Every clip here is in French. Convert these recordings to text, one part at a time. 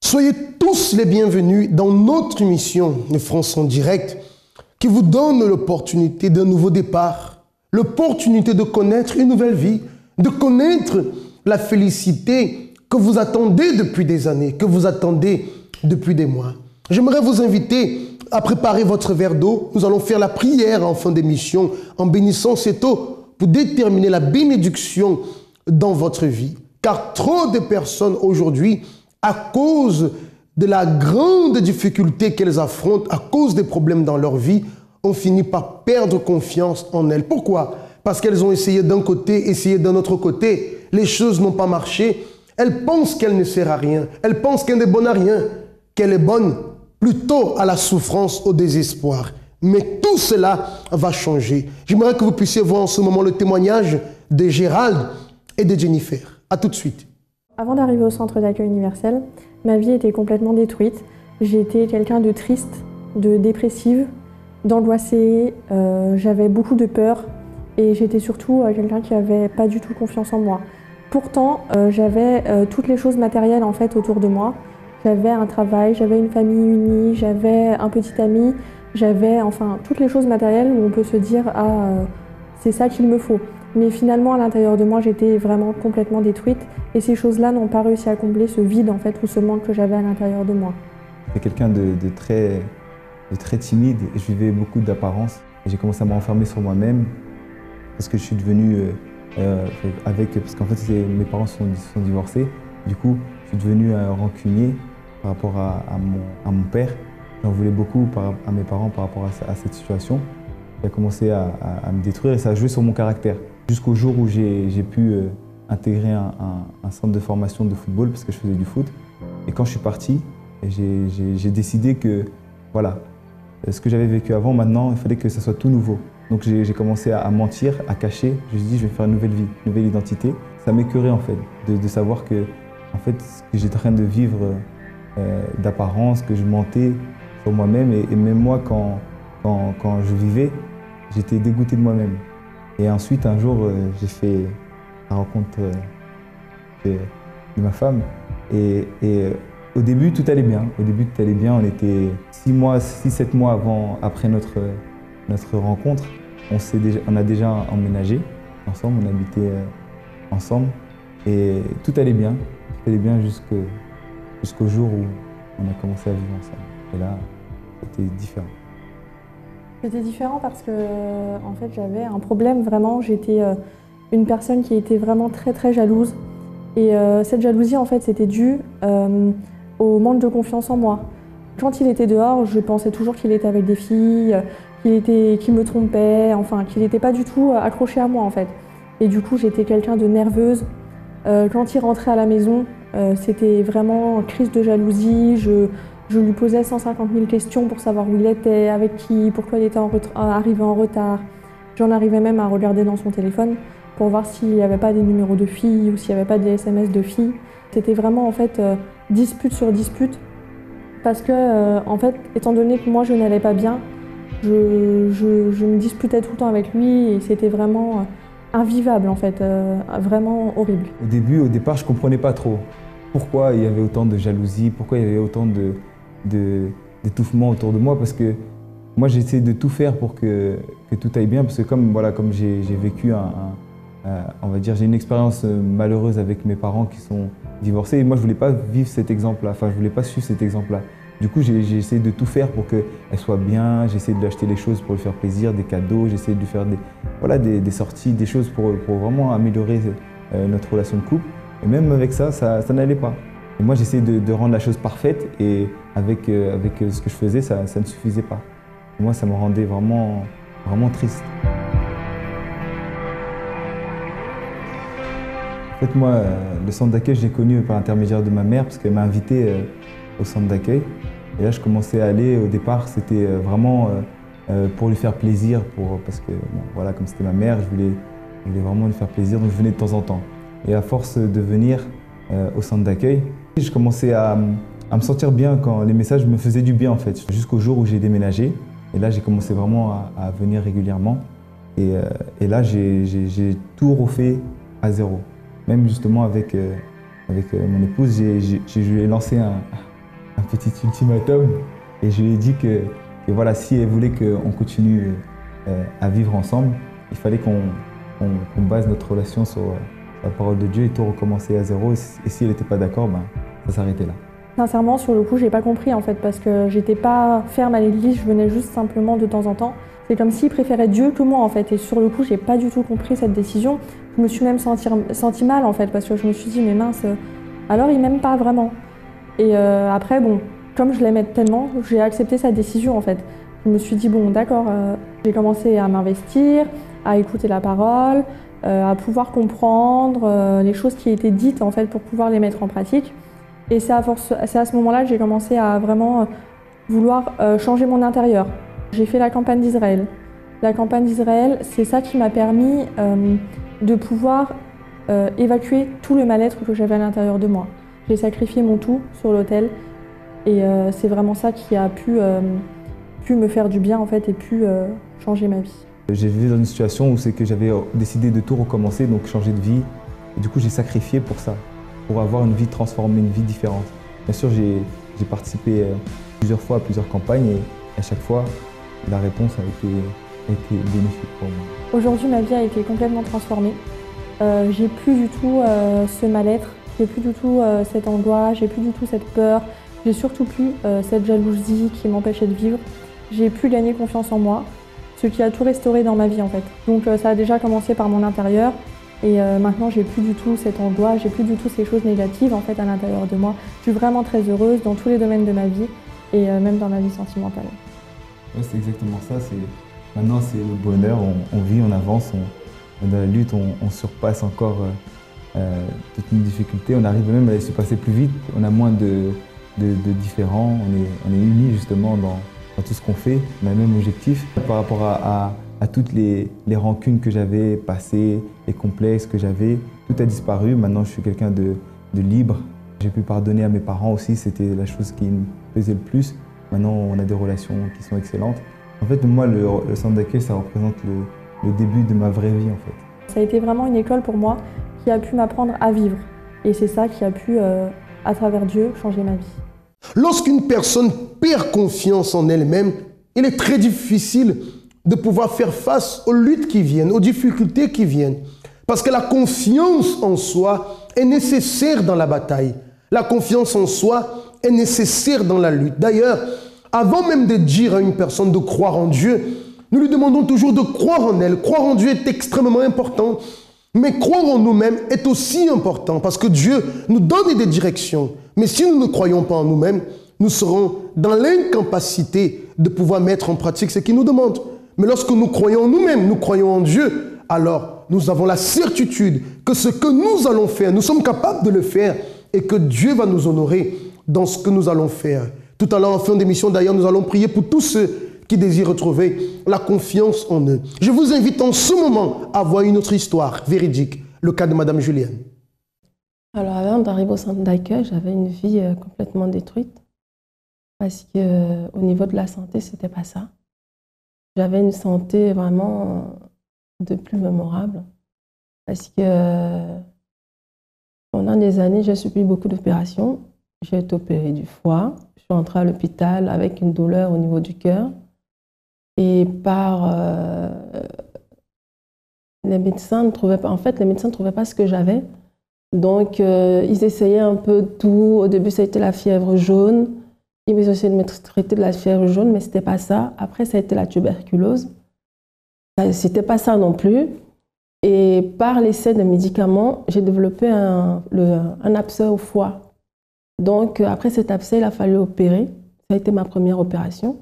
Soyez tous les bienvenus dans notre émission de France en direct qui vous donne l'opportunité d'un nouveau départ, l'opportunité de connaître une nouvelle vie, de connaître la félicité que vous attendez depuis des années, que vous attendez depuis des mois. J'aimerais vous inviter à préparer votre verre d'eau. Nous allons faire la prière en fin d'émission en bénissant cette eau pour déterminer la bénédiction dans votre vie. Car trop de personnes aujourd'hui, à cause de la grande difficulté qu'elles affrontent, à cause des problèmes dans leur vie, ont fini par perdre confiance en elles. Pourquoi? Parce qu'elles ont essayé d'un côté, essayé d'un autre côté. Les choses n'ont pas marché. Elles pensent qu'elle ne sert à rien. Elles pensent qu'elle n'est bonne à rien. Qu'elle est bonne plutôt à la souffrance, au désespoir. Mais tout cela va changer. J'aimerais que vous puissiez voir en ce moment le témoignage de Gérald et de Jennifer. À tout de suite. Avant d'arriver au centre d'accueil universel, ma vie était complètement détruite. J'étais quelqu'un de triste, de dépressive, d'angoissée, j'avais beaucoup de peur et j'étais surtout quelqu'un qui n'avait pas du tout confiance en moi. Pourtant, j'avais toutes les choses matérielles en fait autour de moi. J'avais un travail, j'avais une famille unie, j'avais un petit ami, j'avais enfin toutes les choses matérielles où on peut se dire « Ah, c'est ça qu'il me faut ». Mais finalement, à l'intérieur de moi, j'étais vraiment complètement détruite et ces choses-là n'ont pas réussi à combler ce vide en fait ou ce manque que j'avais à l'intérieur de moi. J'étais quelqu'un de très timide et je vivais beaucoup d'apparence. J'ai commencé à me renfermer sur moi-même parce que je suis devenu parce qu'en fait mes parents sont divorcés. Du coup, je suis devenu rancunier par rapport à mon père. J'en voulais beaucoup à mes parents par rapport à cette situation. J'ai commencé à me détruire et ça a joué sur mon caractère. Jusqu'au jour où j'ai pu intégrer un centre de formation de football parce que je faisais du foot. Et quand je suis parti, j'ai décidé que voilà, ce que j'avais vécu avant, maintenant, il fallait que ça soit tout nouveau. Donc j'ai commencé à mentir, à cacher. Je me suis dit, je vais faire une nouvelle vie, une nouvelle identité. Ça m'écœurait en fait, de savoir que en fait, ce que j'étais en train de vivre d'apparence, que je mentais sur moi-même. Et même moi, quand je vivais, j'étais dégoûté de moi-même. Et ensuite, un jour, j'ai fait la rencontre de ma femme. Et au début, tout allait bien. Au début, tout allait bien. On était 6-7 mois après notre rencontre. On a déjà emménagé ensemble, on habitait ensemble. Et tout allait bien. Tout allait bien jusqu'au jour où on a commencé à vivre ensemble. Et là, c'était différent. C'était différent parce que en fait, j'avais un problème vraiment. J'étais une personne qui était vraiment très jalouse. Et cette jalousie, en fait, c'était dû au manque de confiance en moi. Quand il était dehors, je pensais toujours qu'il était avec des filles, qu'il me trompait, enfin, qu'il n'était pas du tout accroché à moi, en fait. Et du coup, j'étais quelqu'un de nerveuse. Quand il rentrait à la maison, c'était vraiment crise de jalousie. Je lui posais 150 000 questions pour savoir où il était, avec qui, pourquoi il était arrivé en retard. J'en arrivais même à regarder dans son téléphone pour voir s'il n'y avait pas des numéros de filles ou s'il n'y avait pas des SMS de filles. C'était vraiment en fait dispute sur dispute parce que en fait, étant donné que moi je n'allais pas bien, je me disputais tout le temps avec lui et c'était vraiment invivable en fait, vraiment horrible. Au départ, je ne comprenais pas trop pourquoi il y avait autant de jalousie, pourquoi il y avait autant d'étouffement autour de moi, parce que moi j'essayais de tout faire pour que tout aille bien, parce que comme j'ai vécu on va dire, j'ai une expérience malheureuse avec mes parents qui sont divorcés, et moi je voulais pas vivre cet exemple-là, enfin je voulais pas suivre cet exemple-là. Du coup, j'ai essayé de tout faire pour qu'elle soit bien, j'ai essayé de lui acheter des choses pour lui faire plaisir, des cadeaux, j'ai essayé de lui faire des sorties, des choses pour vraiment améliorer notre relation de couple. Et même avec ça n'allait pas. Et moi, j'essayais de rendre la chose parfaite et avec ce que je faisais, ça ne suffisait pas. Et moi, ça me rendait vraiment triste. En fait, moi, le centre d'accueil, je l'ai connu par l'intermédiaire de ma mère parce qu'elle m'a invité au centre d'accueil. Et là, je commençais à aller. Au départ, c'était vraiment pour lui faire plaisir, parce que bon, voilà, comme c'était ma mère, je voulais vraiment lui faire plaisir, donc je venais de temps en temps. Et à force de venir au centre d'accueil, je commençais à me sentir bien quand les messages me faisaient du bien en fait, jusqu'au jour où j'ai déménagé. Et là, j'ai commencé vraiment à venir régulièrement. Et là, j'ai tout refait à zéro. Même justement avec mon épouse, je lui ai lancé petit ultimatum et je lui ai dit que voilà, si elle voulait qu'on continue à vivre ensemble, il fallait qu'on base notre relation sur la parole de Dieu et tout recommencer à zéro. Et si elle n'était pas d'accord, ben, ça s'arrêtait là. Sincèrement, sur le coup, j'ai pas compris en fait, parce que j'étais pas ferme à l'église, je venais juste simplement de temps en temps. C'est comme s'il préférait Dieu que moi en fait. Et sur le coup, j'ai pas du tout compris cette décision. Je me suis même sentie mal en fait, parce que je me suis dit, mais mince, alors il m'aime pas vraiment. Et après, bon, comme je l'aimais tellement, j'ai accepté sa décision en fait. Je me suis dit, bon, d'accord, j'ai commencé à m'investir, à écouter la parole, à pouvoir comprendre les choses qui étaient dites en fait pour pouvoir les mettre en pratique. Et c'est à ce moment-là que j'ai commencé à vraiment vouloir changer mon intérieur. J'ai fait la campagne d'Israël. La campagne d'Israël, c'est ça qui m'a permis de pouvoir évacuer tout le mal-être que j'avais à l'intérieur de moi. J'ai sacrifié mon tout sur l'autel et c'est vraiment ça qui a pu me faire du bien en fait et pu changer ma vie. J'ai vécu dans une situation où c'est que j'avais décidé de tout recommencer, donc changer de vie. Et du coup, j'ai sacrifié pour ça, pour avoir une vie transformée, une vie différente. Bien sûr, j'ai participé plusieurs fois à plusieurs campagnes et à chaque fois, la réponse a été bénéfique pour moi. Aujourd'hui, ma vie a été complètement transformée. J'ai plus du tout ce mal-être, j'ai plus du tout cette angoisse, j'ai plus du tout cette peur, j'ai surtout plus cette jalousie qui m'empêchait de vivre. J'ai pu gagner confiance en moi, ce qui a tout restauré dans ma vie en fait. Donc ça a déjà commencé par mon intérieur et maintenant j'ai plus du tout cette angoisse, j'ai plus du tout ces choses négatives en fait à l'intérieur de moi. Je suis vraiment très heureuse dans tous les domaines de ma vie et même dans ma vie sentimentale. Ouais, c'est exactement ça. Maintenant c'est le bonheur, on vit, on avance, dans la lutte, on surpasse encore toutes nos difficultés, on arrive même à se passer plus vite, on a moins de différents, on est unis justement dans tout ce qu'on fait, on a le même objectif. Par rapport à toutes les rancunes que j'avais passées, les complexes que j'avais, tout a disparu. Maintenant, je suis quelqu'un de libre. J'ai pu pardonner à mes parents aussi, c'était la chose qui me plaisait le plus. Maintenant, on a des relations qui sont excellentes. En fait, moi, le centre d'accueil, ça représente le début de ma vraie vie, en fait. Ça a été vraiment une école pour moi qui a pu m'apprendre à vivre. Et c'est ça qui a pu, à travers Dieu, changer ma vie. Lorsqu'une personne perd confiance en elle-même, il est très difficile de pouvoir faire face aux luttes qui viennent, aux difficultés qui viennent. Parce que la confiance en soi est nécessaire dans la bataille. La confiance en soi est nécessaire dans la lutte. D'ailleurs, avant même de dire à une personne de croire en Dieu, nous lui demandons toujours de croire en elle. Croire en Dieu est extrêmement important. Mais croire en nous-mêmes est aussi important parce que Dieu nous donne des directions. Mais si nous ne croyons pas en nous-mêmes, nous serons dans l'incapacité de pouvoir mettre en pratique ce qu'il nous demande. Mais lorsque nous croyons en nous-mêmes, nous croyons en Dieu, alors nous avons la certitude que ce que nous allons faire, nous sommes capables de le faire et que Dieu va nous honorer dans ce que nous allons faire. Tout à l'heure, en fin d'émission, d'ailleurs, nous allons prier pour tous ceux qui désirent retrouver la confiance en eux. Je vous invite en ce moment à voir une autre histoire véridique, le cas de Madame Julienne. Alors avant d'arriver au centre d'accueil, j'avais une vie complètement détruite parce qu'au niveau de la santé, c'était pas ça. J'avais une santé vraiment de plus mémorable parce que pendant des années, j'ai subi beaucoup d'opérations. J'ai été opérée du foie, je suis entrée à l'hôpital avec une douleur au niveau du cœur. Et les médecins ne trouvaient pas, les médecins ne trouvaient pas ce que j'avais. Donc, ils essayaient un peu tout. Au début, ça a été la fièvre jaune. Ils ont essayé de me traiter de la fièvre jaune, mais ce n'était pas ça. Après, ça a été la tuberculose. Ce n'était pas ça non plus. Et par l'essai de médicaments, j'ai développé un abcès au foie. Donc, après cet abcès, il a fallu opérer. Ça a été ma première opération.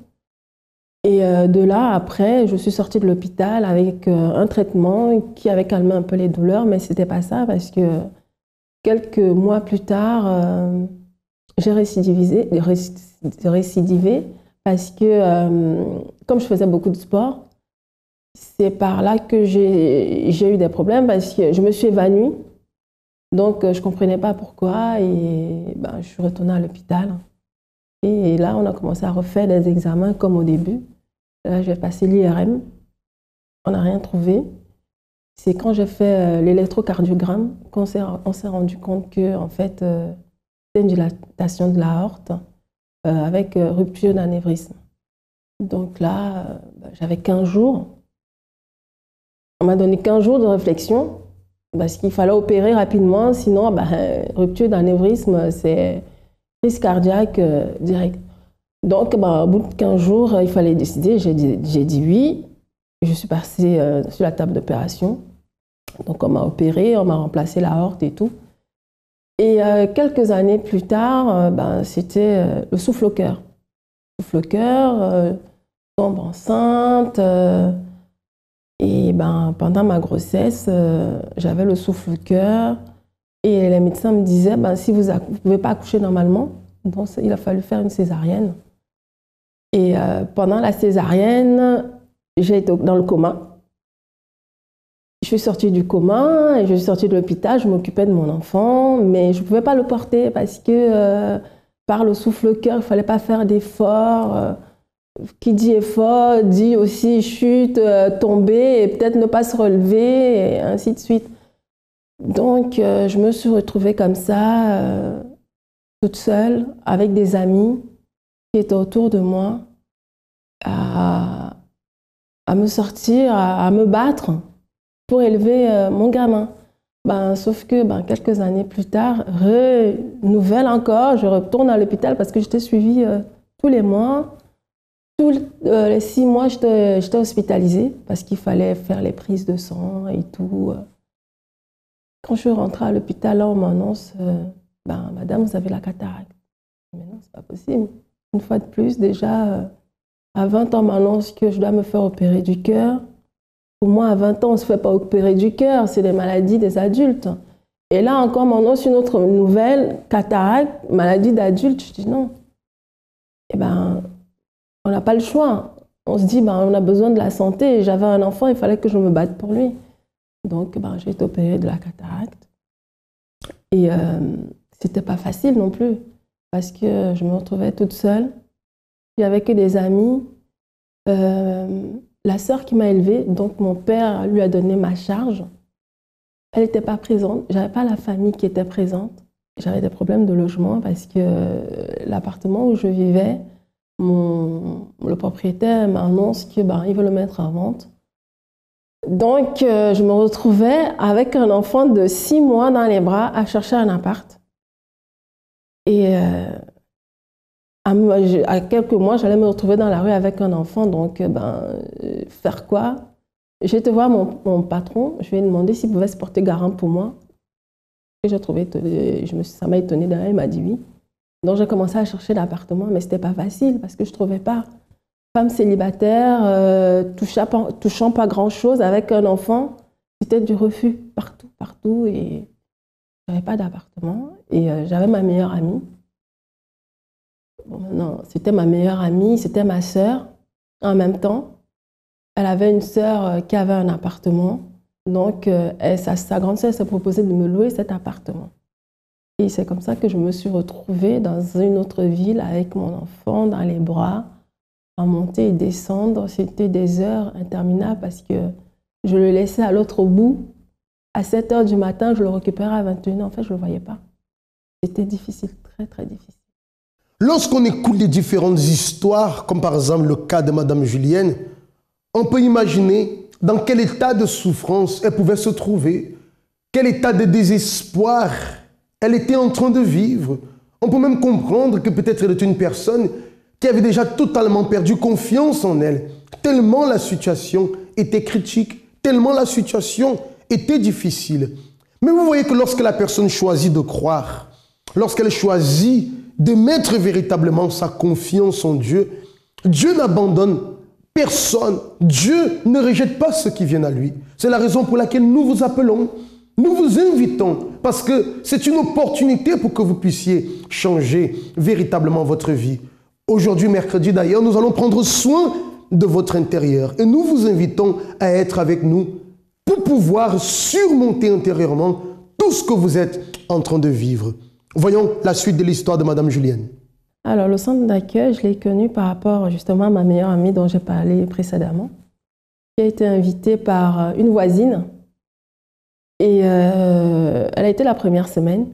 Et de là, après, je suis sortie de l'hôpital avec un traitement qui avait calmé un peu les douleurs, mais ce n'était pas ça parce que quelques mois plus tard, j'ai récidivé parce que comme je faisais beaucoup de sport, c'est par là que j'ai eu des problèmes parce que je me suis évanouie. Donc, je ne comprenais pas pourquoi et je suis retournée à l'hôpital. Et là, on a commencé à refaire des examens comme au début. Là, j'ai passé l'IRM. On n'a rien trouvé. C'est quand j'ai fait l'électrocardiogramme qu'on s'est rendu compte que, en fait, c'était une dilatation de l'aorte avec rupture d'anévrisme. Donc là, j'avais 15 jours. On m'a donné 15 jours de réflexion parce qu'il fallait opérer rapidement, sinon rupture d'anévrisme, c'est crise cardiaque direct. Donc au bout de 15 jours, il fallait décider. J'ai dit oui. Je suis passée sur la table d'opération. Donc on m'a opéré, on m'a remplacé l'aorte et tout. Et quelques années plus tard, c'était le souffle au cœur. Le souffle au cœur, tombe enceinte. Et pendant ma grossesse, j'avais le souffle au cœur. Et les médecins me disaient, si vous ne pouvez pas accoucher normalement, donc il a fallu faire une césarienne. Et pendant la césarienne, j'ai été dans le coma. Je suis sortie du coma et je suis sortie de l'hôpital. Je m'occupais de mon enfant, mais je ne pouvais pas le porter parce que par le souffle au cœur, il ne fallait pas faire d'efforts. Qui dit effort, dit aussi chute, tomber et peut-être ne pas se relever, et ainsi de suite. Donc, je me suis retrouvée comme ça, toute seule, avec des amis qui étaient autour de moi, à me sortir, à me battre pour élever mon gamin. Sauf que quelques années plus tard, nouvelle encore, je retourne à l'hôpital parce que j'étais suivie tous les mois. Tous les 6 mois, j'étais hospitalisée parce qu'il fallait faire les prises de sang et tout. Quand je suis rentrée à l'hôpital, là, on m'annonce madame, vous avez la cataracte. Mais non, c'est pas possible. Une fois de plus, déjà, à 20 ans, on m'annonce que je dois me faire opérer du cœur. Pour moi, à 20 ans, on ne se fait pas opérer du cœur, c'est des maladies des adultes. Et là encore, on m'annonce une autre nouvelle, cataracte, maladie d'adulte. Je dis non. On n'a pas le choix. On se dit, on a besoin de la santé. J'avais un enfant, il fallait que je me batte pour lui. Donc, j'ai été opérée de la cataracte. Et c'était pas facile non plus, parce que je me retrouvais toute seule. Il n'y avait que des amis. La sœur qui m'a élevée, donc mon père lui a donné ma charge. Elle n'était pas présente. J'avais pas la famille qui était présente. J'avais des problèmes de logement parce que l'appartement où je vivais, le propriétaire m'annonce qu'il veut le mettre en vente. Donc, je me retrouvais avec un enfant de 6 mois dans les bras à chercher un appart. Et à quelques mois, j'allais me retrouver dans la rue avec un enfant. Donc, faire quoi? J'ai été voir mon patron. Je lui ai demandé s'il pouvait se porter garant pour moi. Et j'ai trouvé, ça m'a étonnée d'ailleurs, il m'a dit oui. Donc, j'ai commencé à chercher l'appartement, mais ce n'était pas facile parce que je ne trouvais pas. Femme célibataire, touchant pas grand-chose avec un enfant, c'était du refus partout. Et je n'avais pas d'appartement. Et j'avais ma meilleure amie. Non, c'était ma meilleure amie, c'était ma sœur. En même temps, elle avait une sœur qui avait un appartement. Donc, sa grande sœur s'est proposée de me louer cet appartement. Et c'est comme ça que je me suis retrouvée dans une autre ville avec mon enfant dans les bras, à monter et descendre. C'était des heures interminables parce que je le laissais à l'autre bout. À 7 h du matin, je le récupérais à 21 h. En fait, je ne le voyais pas. C'était difficile, très, très difficile. Lorsqu'on écoute les différentes histoires, comme par exemple le cas de Madame Julienne, on peut imaginer dans quel état de souffrance elle pouvait se trouver, quel état de désespoir elle était en train de vivre. On peut même comprendre que peut-être elle était une personne qui avait déjà totalement perdu confiance en elle, tellement la situation était critique, tellement la situation était difficile. Mais vous voyez que lorsque la personne choisit de croire, lorsqu'elle choisit de mettre véritablement sa confiance en Dieu, Dieu n'abandonne personne. Dieu ne rejette pas ceux qui viennent à lui. C'est la raison pour laquelle nous vous appelons, nous vous invitons, parce que c'est une opportunité pour que vous puissiez changer véritablement votre vie. Aujourd'hui, mercredi d'ailleurs, nous allons prendre soin de votre intérieur et nous vous invitons à être avec nous pour pouvoir surmonter intérieurement tout ce que vous êtes en train de vivre. Voyons la suite de l'histoire de Madame Julienne. Alors, le centre d'accueil, je l'ai connu par rapport justement à ma meilleure amie dont j'ai parlé précédemment, qui a été invitée par une voisine. Et elle a été la première semaine.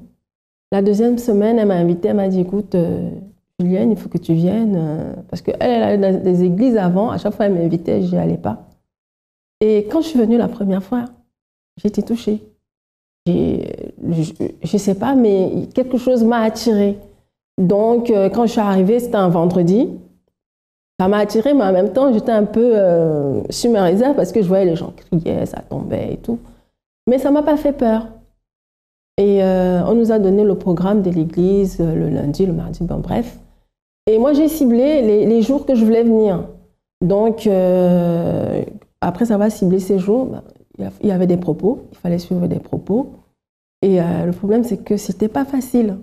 La deuxième semaine, elle m'a invitée, elle m'a dit, écoute, Julienne, il faut que tu viennes. Parce qu'elle allait dans des églises avant, à chaque fois elle m'invitait, je n'y allais pas. Et quand je suis venue la première fois, j'ai été touchée. Je ne sais pas, mais quelque chose m'a attirée. Donc, quand je suis arrivée, c'était un vendredi. Ça m'a attirée, mais en même temps, j'étais un peu sur mes réserves parce que je voyais les gens crier, ça tombait et tout. Mais ça ne m'a pas fait peur. Et on nous a donné le programme de l'église le lundi, le mardi, bon bref. Et moi, j'ai ciblé les jours que je voulais venir. Donc, après avoir ciblé ces jours, il y avait des propos, il fallait suivre des propos. Et le problème, c'est que c'était pas facile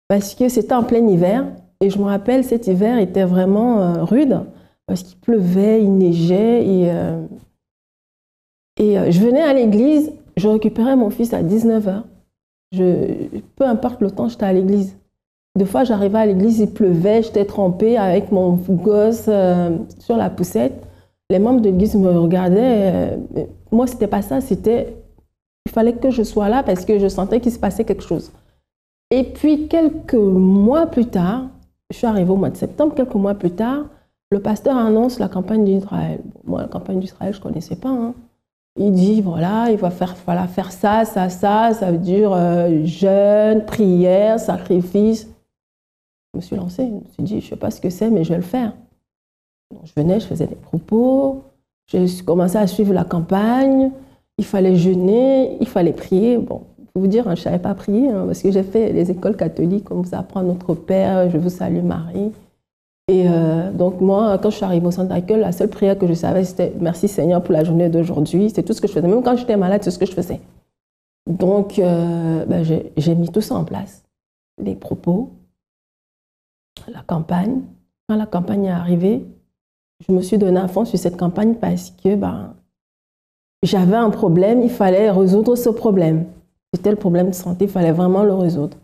parce que c'était en plein hiver. Et je me rappelle, cet hiver était vraiment rude parce qu'il pleuvait, il neigeait. Et je venais à l'église, je récupérais mon fils à 19h. Peu importe le temps, j'étais à l'église. Des fois, j'arrivais à l'église, il pleuvait, j'étais trempée avec mon gosse sur la poussette. Les membres de l'église me regardaient. Moi, c'était pas ça, il fallait que je sois là parce que je sentais qu'il se passait quelque chose. Et puis, quelques mois plus tard, je suis arrivée au mois de septembre, quelques mois plus tard, le pasteur annonce la campagne d'Israël. Bon, moi, la campagne d'Israël, je ne connaissais pas. Hein. Il dit, voilà, il va faire ça, ça, ça. Ça veut dire jeûne, prière, sacrifice. Je me suis lancée, je me suis dit, je ne sais pas ce que c'est, mais je vais le faire. Donc, je venais, je faisais des propos, j'ai commencé à suivre la campagne, il fallait jeûner, il fallait prier. Bon, pour vous dire, je ne savais pas prier, hein, parce que j'ai fait les écoles catholiques, on vous apprend Notre Père, je vous salue Marie. Et donc moi, quand je suis arrivée au centre d'accueil, la seule prière que je savais, c'était « Merci Seigneur pour la journée d'aujourd'hui ». C'est tout ce que je faisais. Même quand j'étais malade, c'est ce que je faisais. Donc, j'ai mis tout ça en place. Les propos, la campagne. Quand la campagne est arrivée, je me suis donné à fond sur cette campagne parce que j'avais un problème, il fallait résoudre ce problème. C'était le problème de santé, il fallait vraiment le résoudre.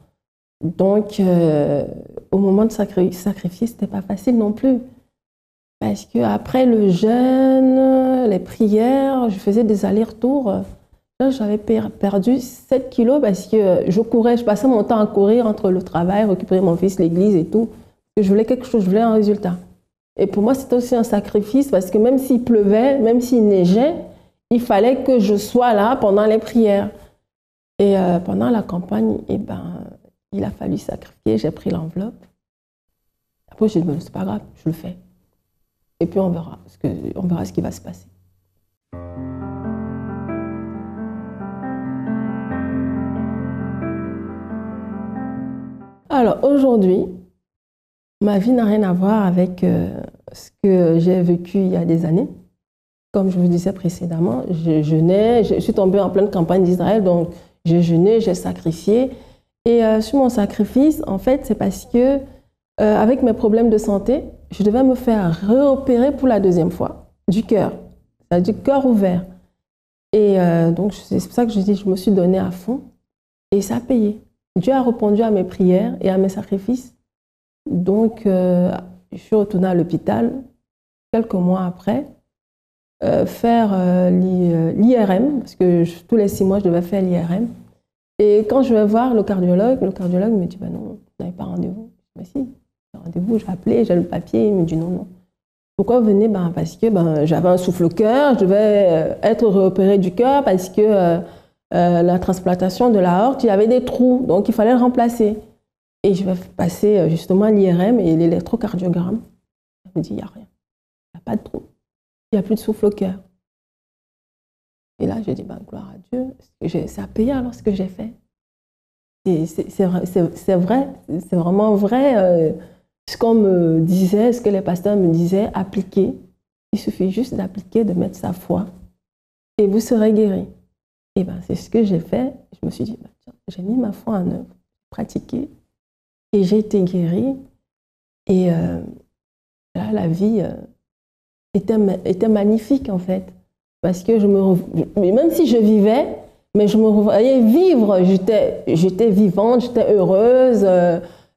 Donc, au moment de sacrifier, ce n'était pas facile non plus. Parce qu'après le jeûne, les prières, je faisais des allers-retours. J'avais perdu 7 kilos parce que je passais mon temps à courir entre le travail, récupérer mon fils, l'église et tout. Je voulais quelque chose, je voulais un résultat. Et pour moi, c'était aussi un sacrifice parce que même s'il pleuvait, même s'il neigeait, il fallait que je sois là pendant les prières. Et pendant la campagne, il a fallu sacrifier, j'ai pris l'enveloppe. Après, j'ai dit, c'est pas grave, je le fais. Et puis on verra ce qui va se passer. Alors aujourd'hui, ma vie n'a rien à voir avec ce que j'ai vécu il y a des années. Comme je vous disais précédemment, je jeûnais, je suis tombée en pleine campagne d'Israël, donc j'ai jeûné, j'ai sacrifié. Et sur mon sacrifice, en fait, c'est parce que avec mes problèmes de santé, je devais me faire réopérer pour la deuxième fois du cœur, c'est-à-dire du cœur ouvert. Et donc, c'est pour ça que je dis, je me suis donnée à fond et ça a payé. Dieu a répondu à mes prières et à mes sacrifices. Donc, je suis retournée à l'hôpital quelques mois après, faire l'IRM, parce que tous les 6 mois, je devais faire l'IRM. Et quand je vais voir le cardiologue me dit, non, vous n'avez pas rendez-vous. Mais si, j'ai rendez-vous, j'ai appelé, j'ai le papier, il me dit non. Pourquoi vous venez? Parce que j'avais un souffle au cœur, je devais être réopérée du cœur parce que la transplantation de la aorte, il y avait des trous, donc il fallait le remplacer. Et je vais passer justement l'IRM et l'électrocardiogramme. Il me dit, il n'y a rien, il n'y a pas de trou, il n'y a plus de souffle au cœur. Et là, j'ai dit, gloire à Dieu, ça a payé alors ce que j'ai fait. C'est vrai, c'est vraiment vrai. Ce qu'on me disait, ce que les pasteurs me disaient, appliquer. Il suffit juste d'appliquer, de mettre sa foi et vous serez guéri. Et c'est ce que j'ai fait. Je me suis dit, tiens, j'ai mis ma foi en œuvre, pratiqué et j'ai été guérie. Et là, la vie était magnifique en fait. Parce que même si je vivais, mais je me voyais vivre. J'étais vivante, j'étais heureuse.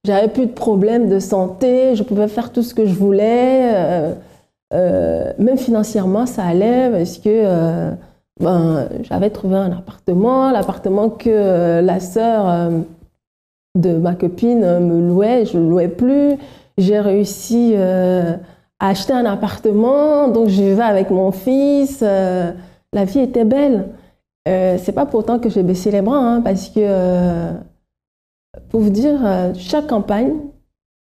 J'avais plus de problèmes de santé, je pouvais faire tout ce que je voulais. Même financièrement, ça allait parce que j'avais trouvé un appartement, l'appartement que la sœur de ma copine me louait, je ne le louais plus. J'ai réussi à acheter un appartement, donc je vivais avec mon fils. La vie était belle. C'est pas pour autant que j'ai baissé les bras, hein, parce que, pour vous dire, chaque campagne,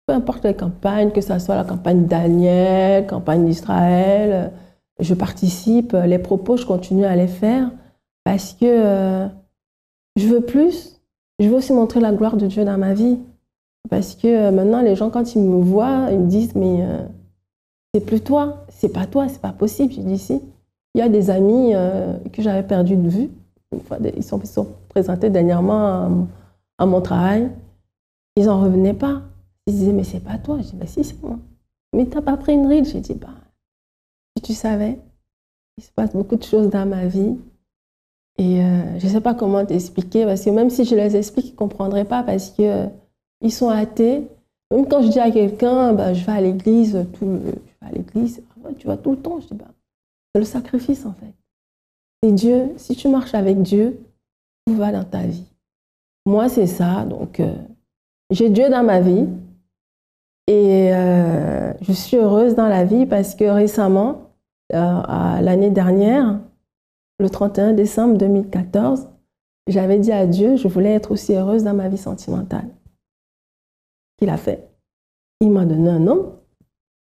peu importe les campagnes, que ce soit la campagne Daniel, campagne d'Israël, je participe, les propos, je continue à les faire parce que je veux plus. Je veux aussi montrer la gloire de Dieu dans ma vie. Parce que maintenant, les gens, quand ils me voient, ils me disent, mais c'est plus toi, c'est pas possible. Je dis, si. Il y a des amis que j'avais perdu de vue. Une fois, ils sont présentés dernièrement à mon travail. Ils n'en revenaient pas. Ils disaient, mais c'est pas toi. Je dis, bah si, c'est moi. Mais t'as pas pris une ride. J'ai dit, bah, si tu savais, il se passe beaucoup de choses dans ma vie. Et je ne sais pas comment t'expliquer, parce que même si je les explique, ils ne comprendraient pas, parce qu'ils sont athées. Même quand je dis à quelqu'un, bah, je vais à l'église, tu vas tout le temps. Je dis, bah, c'est le sacrifice, en fait. C'est Dieu. Si tu marches avec Dieu, tout va dans ta vie. Moi, c'est ça. Donc, j'ai Dieu dans ma vie. Et je suis heureuse dans la vie parce que récemment, l'année dernière, le 31 décembre 2014, j'avais dit à Dieu, je voulais être aussi heureuse dans ma vie sentimentale. Il a fait. Il m'a donné un homme,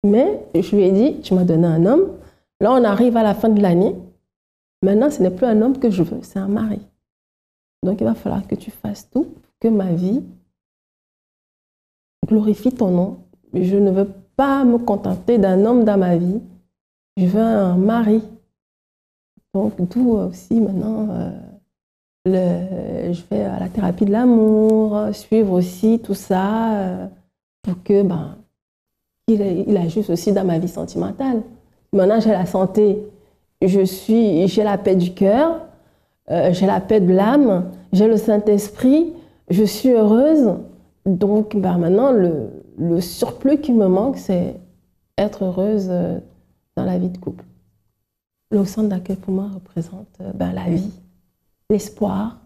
mais je lui ai dit, tu m'as donné un homme. Là, on arrive à la fin de l'année. Maintenant, ce n'est plus un homme que je veux, c'est un mari. Donc, il va falloir que tu fasses tout pour que ma vie glorifie ton nom. Je ne veux pas me contenter d'un homme dans ma vie. Je veux un mari. Donc, d'où aussi maintenant, je vais à la thérapie de l'amour, suivre aussi tout ça pour que, il ajuste aussi dans ma vie sentimentale. Maintenant, j'ai la santé, j'ai la paix du cœur, j'ai la paix de l'âme, j'ai le Saint-Esprit, je suis heureuse. Donc, maintenant, le surplus qui me manque, c'est être heureuse dans la vie de couple. Le centre d'accueil pour moi représente la vie, l'espoir,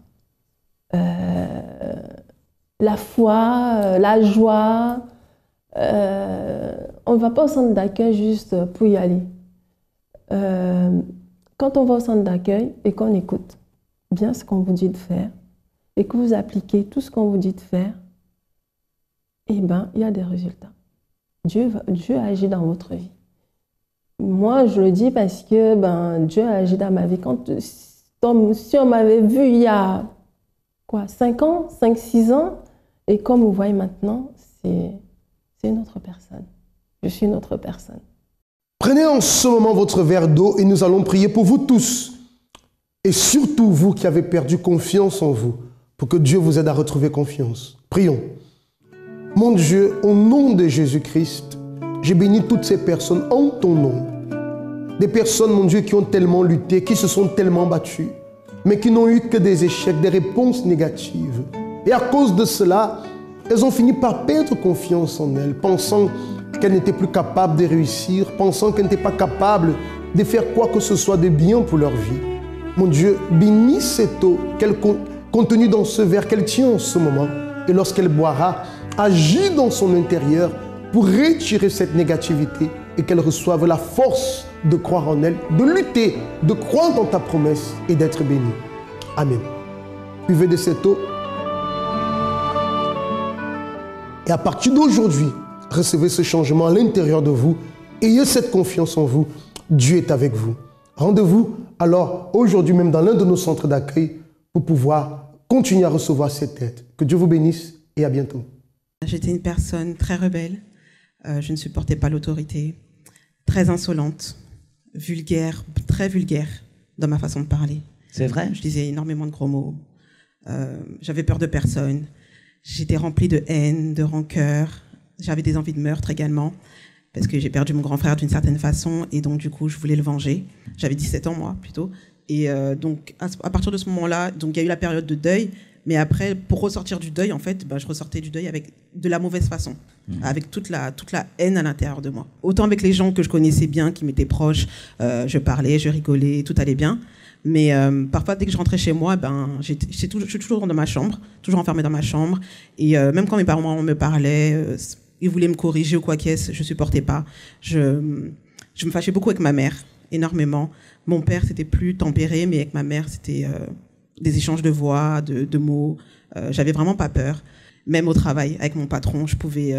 la foi, la joie. On ne va pas au centre d'accueil juste pour y aller. Quand on va au centre d'accueil et qu'on écoute bien ce qu'on vous dit de faire et que vous appliquez tout ce qu'on vous dit de faire, eh bien, il y a des résultats. Dieu agit dans votre vie. Moi, je le dis parce que Dieu a agi dans ma vie. Si on m'avait vu il y a 5 ans, 5-6 ans, et comme vous voyez maintenant, c'est une autre personne. Je suis une autre personne. Prenez en ce moment votre verre d'eau et nous allons prier pour vous tous. Et surtout vous qui avez perdu confiance en vous, pour que Dieu vous aide à retrouver confiance. Prions. Mon Dieu, au nom de Jésus-Christ, j'ai béni toutes ces personnes en ton nom. Des personnes, mon Dieu, qui ont tellement lutté, qui se sont tellement battues, mais qui n'ont eu que des échecs, des réponses négatives. Et à cause de cela, elles ont fini par perdre confiance en elles, pensant qu'elles n'étaient plus capables de réussir, pensant qu'elles n'étaient pas capables de faire quoi que ce soit de bien pour leur vie. Mon Dieu, bénis cette eau contenue dans ce verre qu'elle tient en ce moment. Et lorsqu'elle boira, agis dans son intérieur pour retirer cette négativité et qu'elle reçoive la force de croire en elle, de lutter, de croire dans ta promesse et d'être bénie. Amen. Buvez de cette eau. Et à partir d'aujourd'hui, recevez ce changement à l'intérieur de vous. Ayez cette confiance en vous. Dieu est avec vous. Rendez-vous alors aujourd'hui même dans l'un de nos centres d'accueil pour pouvoir continuer à recevoir cette aide. Que Dieu vous bénisse et à bientôt. J'étais une personne très rebelle. Je ne supportais pas l'autorité. Très insolente, vulgaire, très vulgaire dans ma façon de parler. C'est vrai? Je disais énormément de gros mots. J'avais peur de personne. J'étais remplie de haine, de rancœur. J'avais des envies de meurtre également, parce que j'ai perdu mon grand frère d'une certaine façon, et donc du coup, je voulais le venger. J'avais 17 ans, moi, plutôt. Et donc, à partir de ce moment-là, il y a eu la période de deuil, mais après, pour ressortir du deuil, en fait, je ressortais du deuil avec de la mauvaise façon, avec toute la haine à l'intérieur de moi. Autant avec les gens que je connaissais bien, qui m'étaient proches, je parlais, je rigolais, tout allait bien. Mais parfois, dès que je rentrais chez moi, je suis toujours dans ma chambre, toujours enfermée dans ma chambre. Et même quand mes parents me parlaient, il voulait me corriger ou quoi qu'est-ce, je supportais pas. Je me fâchais beaucoup avec ma mère, énormément. Mon père, c'était plus tempéré, mais avec ma mère, c'était des échanges de voix, de mots. J'avais vraiment pas peur. Même au travail, avec mon patron, je pouvais,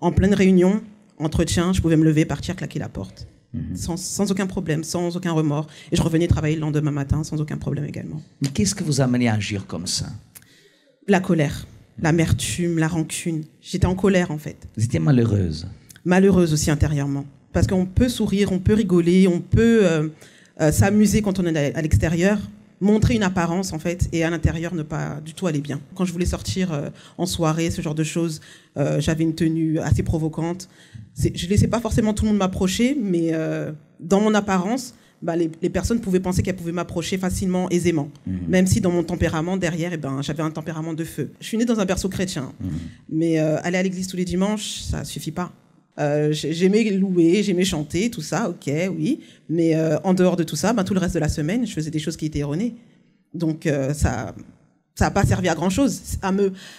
en pleine réunion, entretien, je pouvais me lever, partir, claquer la porte. Sans aucun problème, sans aucun remords. Et je revenais travailler le lendemain matin, sans aucun problème également. Mais qu'est-ce que vous a amené à agir comme ça? La colère, l'amertume, la rancune. J'étais en colère, en fait. Vous étiez malheureuse? Malheureuse aussi intérieurement. Parce qu'on peut sourire, on peut rigoler, on peut s'amuser quand on est à l'extérieur, montrer une apparence, en fait, et à l'intérieur ne pas du tout aller bien. Quand je voulais sortir en soirée, ce genre de choses, j'avais une tenue assez provocante. Je ne laissais pas forcément tout le monde m'approcher, mais dans mon apparence, les personnes pouvaient penser qu'elles pouvaient m'approcher facilement, aisément. Même si dans mon tempérament, derrière, j'avais un tempérament de feu. Je suis née dans un berceau chrétien, mais aller à l'église tous les dimanches, ça ne suffit pas. J'aimais louer, j'aimais chanter, tout ça, ok, oui. Mais en dehors de tout ça, tout le reste de la semaine, je faisais des choses qui étaient erronées. Donc ça n'a pas servi à grand-chose.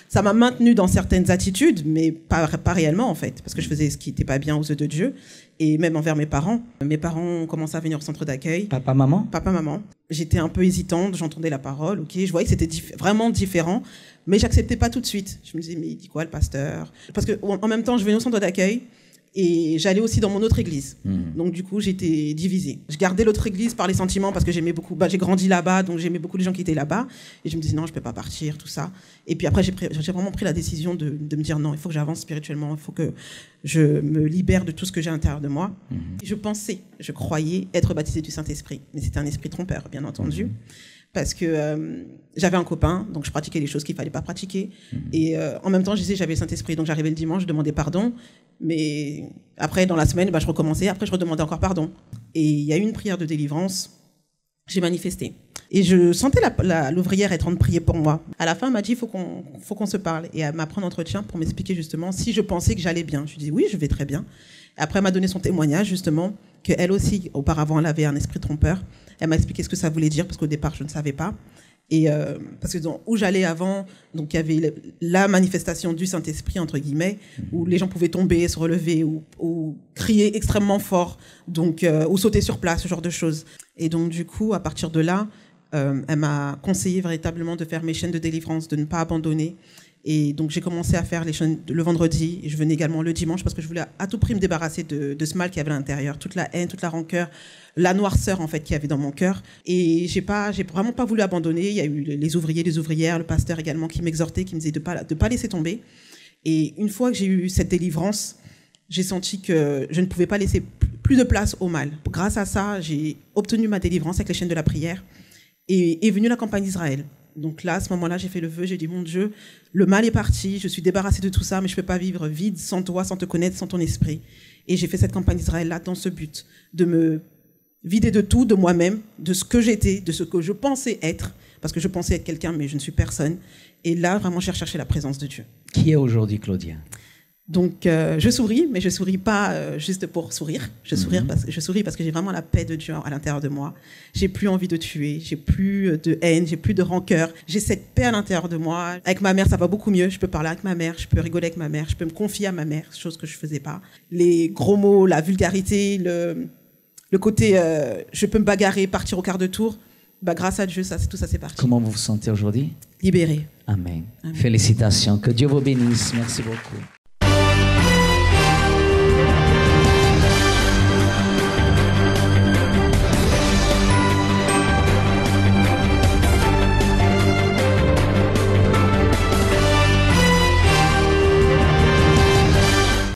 Ça m'a maintenue dans certaines attitudes, mais pas réellement, en fait. Parce que je faisais ce qui n'était pas bien aux yeux de Dieu. Et même envers mes parents. Mes parents ont commencé à venir au centre d'accueil. Papa, maman? Papa, maman. J'étais un peu hésitante, j'entendais la parole, ok. Je voyais que c'était vraiment différent, mais j'acceptais pas tout de suite. Je me disais, mais il dit quoi, le pasteur? Parce qu'en même temps, je venais au centre d'accueil, et j'allais aussi dans mon autre église. Donc du coup, j'étais divisée. Je gardais l'autre église par les sentiments parce que j'aimais beaucoup. J'ai grandi là-bas, donc j'aimais beaucoup les gens qui étaient là-bas. Et je me disais non, je peux pas partir, tout ça. Et puis après, j'ai vraiment pris la décision de me dire non, il faut que j'avance spirituellement, il faut que je me libère de tout ce que j'ai à l'intérieur de moi. Je croyais être baptisée du Saint-Esprit, mais c'était un esprit trompeur, bien entendu. Parce que j'avais un copain, donc je pratiquais les choses qu'il ne fallait pas pratiquer. Et en même temps, je disais j'avais le Saint-Esprit, donc j'arrivais le dimanche, je demandais pardon. Mais après, dans la semaine, je recommençais, après je redemandais encore pardon. Et il y a eu une prière de délivrance, j'ai manifesté. Et je sentais l'ouvrière être en train de prier pour moi. À la fin, elle m'a dit, faut qu'on se parle. Et elle m'a pris un entretien pour m'expliquer justement si je pensais que j'allais bien. Je lui ai dit oui, je vais très bien. Et après, elle m'a donné son témoignage justement, qu'elle aussi, auparavant, elle avait un esprit trompeur. Elle m'a expliqué ce que ça voulait dire, parce qu'au départ, je ne savais pas. Et parce que où j'allais avant, donc il y avait la manifestation du Saint-Esprit, entre guillemets, où les gens pouvaient tomber, se relever, ou crier extrêmement fort, donc, ou sauter sur place, ce genre de choses. Et donc, du coup, à partir de là, elle m'a conseillé véritablement de faire mes chaînes de délivrance, de ne pas abandonner. Et donc, j'ai commencé à faire les chaînes le vendredi, et je venais également le dimanche, parce que je voulais à tout prix me débarrasser de ce mal qu'il y avait à l'intérieur, toute la haine, toute la rancœur, la noirceur en fait qu'il y avait dans mon cœur. Et j'ai vraiment pas voulu abandonner. Il y a eu les ouvriers, les ouvrières, le pasteur également qui m'exhortait, qui me disait de pas laisser tomber. Et une fois que j'ai eu cette délivrance, j'ai senti que je ne pouvais pas laisser plus de place au mal. Grâce à ça, j'ai obtenu ma délivrance avec les chaînes de la prière, et est venue la campagne d'Israël. Donc là, à ce moment-là, j'ai fait le vœu, j'ai dit, mon Dieu, le mal est parti, je suis débarrassée de tout ça, mais je ne peux pas vivre vide sans toi, sans te connaître, sans ton esprit. Et j'ai fait cette campagne d'Israël-là dans ce but, de me vider de tout, de moi-même, de ce que j'étais, de ce que je pensais être, parce que je pensais être quelqu'un, mais je ne suis personne. Et là, vraiment, j'ai recherché la présence de Dieu. Qui est aujourd'hui Claudia? Donc, je souris, mais je ne souris pas juste pour sourire. Je souris parce que j'ai vraiment la paix de Dieu à l'intérieur de moi. J'ai plus envie de tuer, j'ai plus de haine, j'ai plus de rancœur. J'ai cette paix à l'intérieur de moi. Avec ma mère, ça va beaucoup mieux. Je peux parler avec ma mère, je peux rigoler avec ma mère, je peux me confier à ma mère, chose que je ne faisais pas. Les gros mots, la vulgarité, le côté je peux me bagarrer, partir au quart de tour, grâce à Dieu, tout ça c'est parti. Comment vous vous sentez aujourd'hui? Libérée. Amen. Félicitations. Que Dieu vous bénisse. Merci beaucoup.